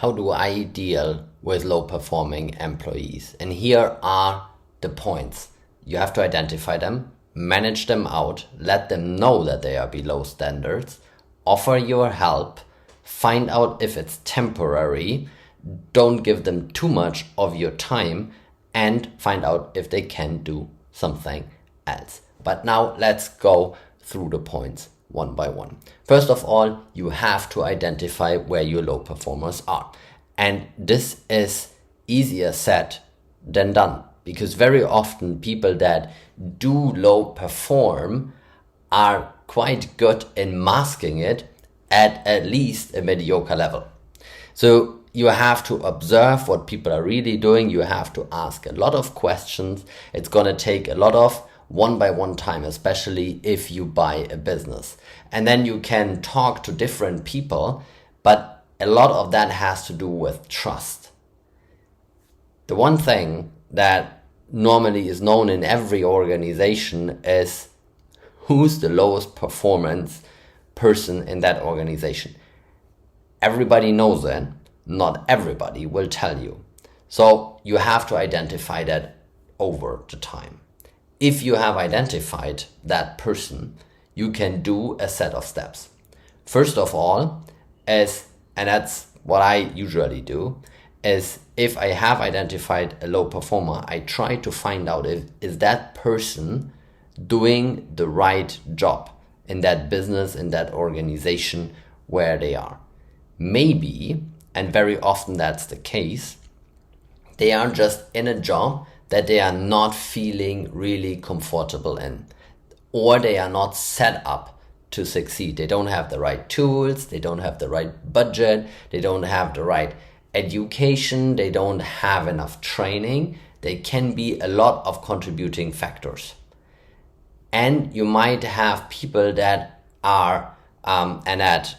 how do I deal with low performing employees? And here are the points. You have to identify them, manage them out, let them know that they are below standards, offer your help, find out if it's temporary, don't give them too much of your time, and find out if they can do something else. But now let's go through the points one by one. First of all, you have to identify where your low performers are. And this is easier said than done, because very often people that do low perform are quite good in masking it at least a mediocre level. So you have to observe what people are really doing. You have to ask a lot of questions. It's going to take a lot of one-by-one time, especially if you buy a business. And then you can talk to different people, but a lot of that has to do with trust. The one thing that normally is known in every organization is who's the lowest performance person in that organization. Everybody knows it. Not everybody will tell you. So you have to identify that over the time. If you have identified that person, you can do a set of steps. First of all, and that's what I usually do, is if I have identified a low performer, I try to find out is that person doing the right job in that business, in that organization where they are. Maybe, and very often that's the case, they are just in a job that they are not feeling really comfortable in, or they are not set up to succeed. They don't have the right tools, they don't have the right budget, they don't have the right education, they don't have enough training. There can be a lot of contributing factors. And you might have people that are, and that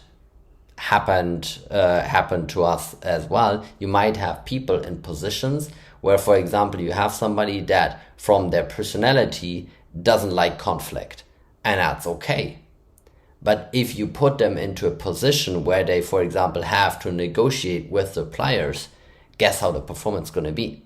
happened to us as well. You might have people in positions where, for example, you have somebody that from their personality doesn't like conflict, and that's okay. But if you put them into a position where they, for example, have to negotiate with suppliers, guess how the performance is going to be?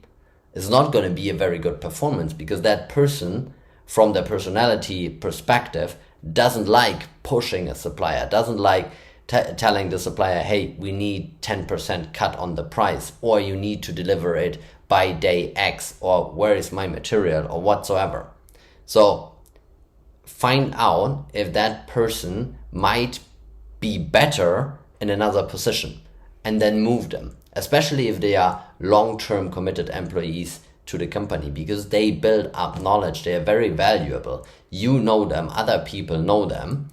It's not going to be a very good performance, because that person, from their personality perspective, doesn't like pushing a supplier, doesn't like telling the supplier, hey, we need 10% cut on the price, or you need to deliver it by day X, or where is my material, or whatsoever. So find out if that person might be better in another position, and then move them, especially if they are long-term committed employees to the company, because they build up knowledge. They are very valuable. You know them, other people know them,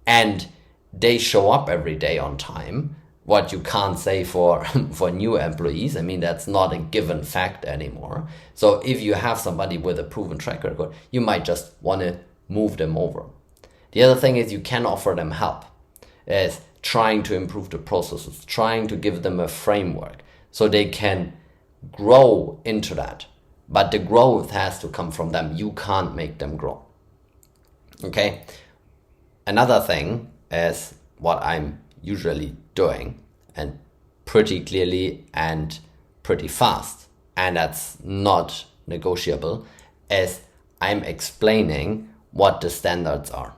and they show up every day on time, what you can't say for new employees. I mean, that's not a given fact anymore. So if you have somebody with a proven track record, you might just want to move them over. The other thing is you can offer them help. Is trying to improve the processes, trying to give them a framework so they can grow into that. But the growth has to come from them. You can't make them grow. Okay? Another thing is what I'm usually doing, and pretty clearly and pretty fast, and that's not negotiable, is I'm explaining what the standards are.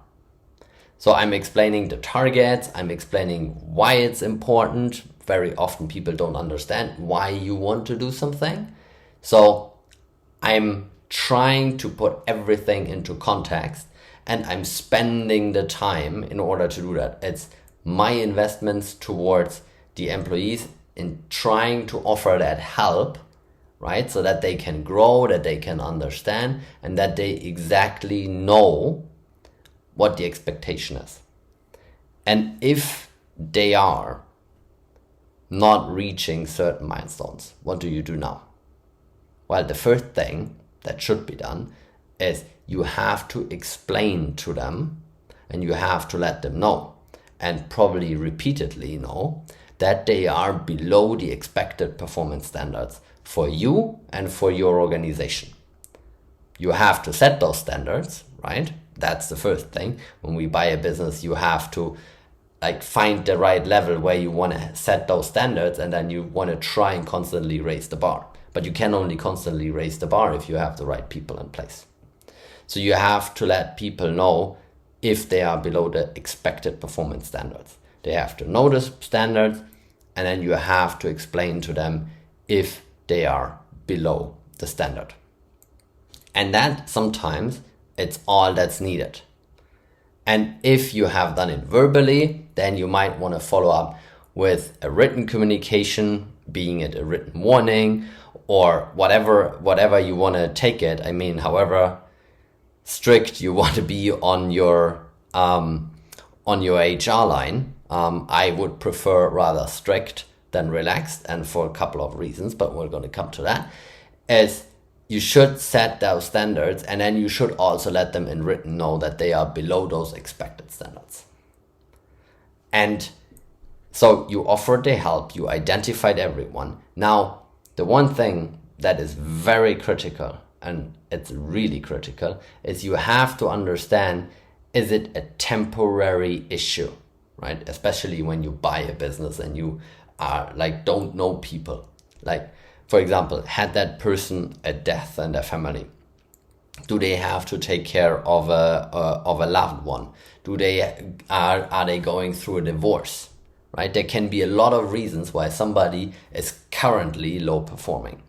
So I'm explaining the targets, I'm explaining why it's important. Very often people don't understand why you want to do something. So I'm trying to put everything into context, and I'm spending the time in order to do that. It's my investments towards the employees in trying to offer that help, right? So that they can grow, that they can understand, and that they exactly know what the expectation is. And if they are not reaching certain milestones, what do you do now? Well, the first thing that should be done is you have to explain to them, and you have to let them know, and probably repeatedly know, that they are below the expected performance standards for you and for your organization. You have to set those standards, right? That's the first thing. When we buy a business, you have to like find the right level where you want to set those standards, and then you want to try and constantly raise the bar. But you can only constantly raise the bar if you have the right people in place. So you have to let people know if they are below the expected performance standards. They have to know the standards, and then you have to explain to them if they are below the standard. And that sometimes it's all that's needed. And if you have done it verbally, then you might want to follow up with a written communication, being it a written warning or whatever you want to take it. I mean, however strict you want to be on your HR line. I would prefer rather strict than relaxed, and for a couple of reasons, but we're going to come to that. Is you should set those standards, and then you should also let them in written know that they are below those expected standards. And so you offered the help, you identified everyone. Now, the one thing that is very critical, and it's really critical, is you have to understand, is it a temporary issue, right? Especially when you buy a business and you are like, don't know people. Like, for example, had that person a death in their family? Do they have to take care of a loved one? Are they going through a divorce? Right? There can be a lot of reasons why somebody is currently low performing,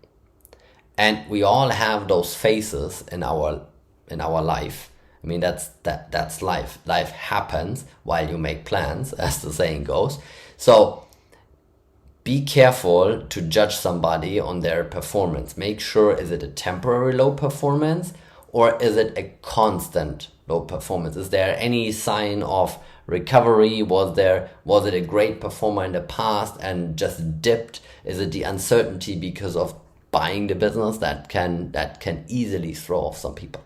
and we all have those phases in our life. I mean, that's life. Life happens while you make plans, as the saying goes. So be careful to judge somebody on their performance. Make sure, is it a temporary low performance or is it a constant low performance? Is there any sign of recovery? Was it a great performer in the past and just dipped? Is it the uncertainty because of buying the business that can easily throw off some people?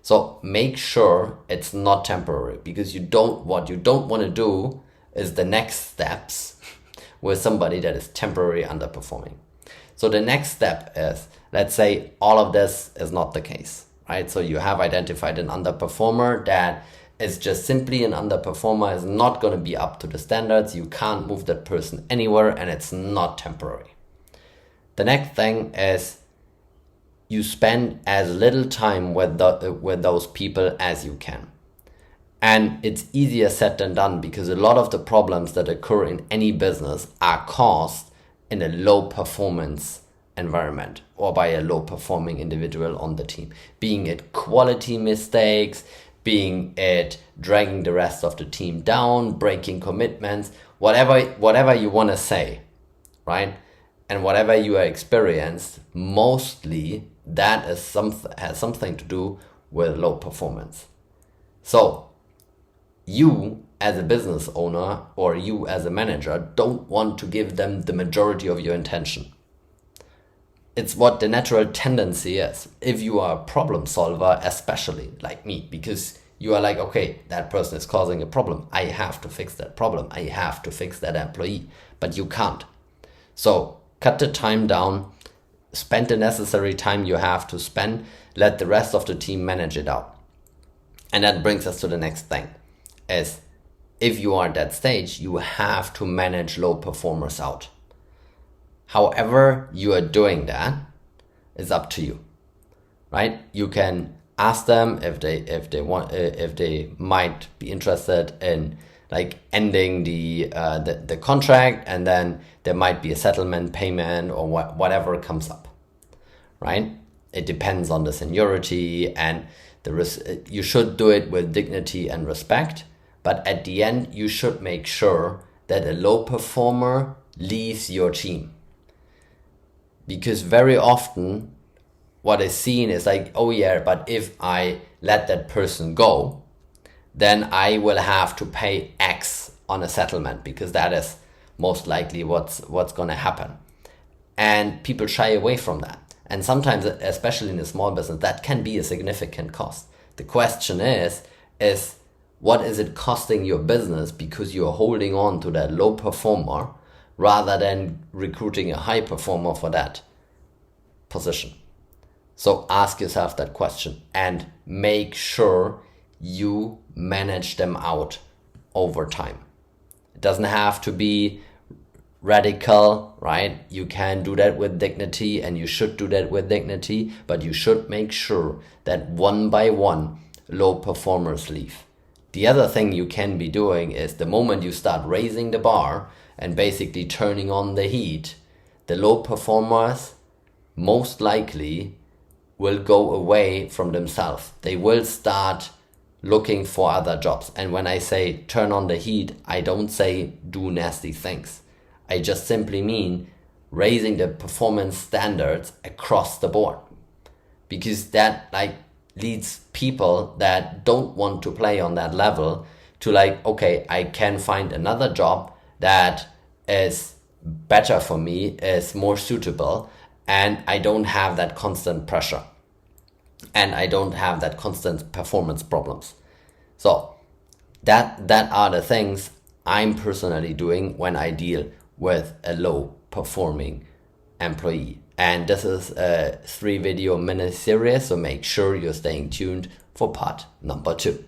So make sure it's not temporary, because what you don't want to do is the next steps with somebody that is temporarily underperforming. So the next step is, let's say all of this is not the case, right? So you have identified an underperformer that is just simply an underperformer, is not going to be up to the standards. You can't move that person anywhere, and it's not temporary. The next thing is you spend as little time with those people as you can. And it's easier said than done, because a lot of the problems that occur in any business are caused in a low performance environment or by a low performing individual on the team. Being it quality mistakes, being it dragging the rest of the team down, breaking commitments, whatever you want to say, right? And whatever you are experienced, mostly that has something to do with low performance. So you as a business owner or you as a manager don't want to give them the majority of your attention. It's what the natural tendency is. If you are a problem solver, especially like me, because you are like, okay, that person is causing a problem. I have to fix that problem. I have to fix that employee, but you can't. So cut the time down, spend the necessary time you have to spend, let the rest of the team manage it out. And that brings us to the next thing. Is if you are at that stage, you have to manage low performers out. However you are doing that is up to you, right? You can ask them if they might be interested in like ending the contract, and then there might be a settlement payment or whatever comes up, right? It depends on the seniority, and you should do it with dignity and respect. But at the end, you should make sure that a low performer leaves your team. Because very often what is seen is like, oh yeah, but if I let that person go, then I will have to pay X on a settlement, because that is most likely what's going to happen. And people shy away from that. And sometimes, especially in a small business, that can be a significant cost. The question is what is it costing your business because you're holding on to that low performer rather than recruiting a high performer for that position? So ask yourself that question and make sure you manage them out over time. It doesn't have to be radical, right? You can do that with dignity, and you should do that with dignity, but you should make sure that one by one low performers leave. The other thing you can be doing is the moment you start raising the bar and basically turning on the heat, the low performers most likely will go away from themselves. They will start looking for other jobs. And when I say turn on the heat, I don't say do nasty things. I just simply mean raising the performance standards across the board, because that leads people that don't want to play on that level to okay, I can find another job that is better for me, is more suitable, and I don't have that constant pressure and I don't have that constant performance problems. So that are the things I'm personally doing when I deal with a low performing employee. And this is a 3-video mini series, so make sure you're staying tuned for part number 2.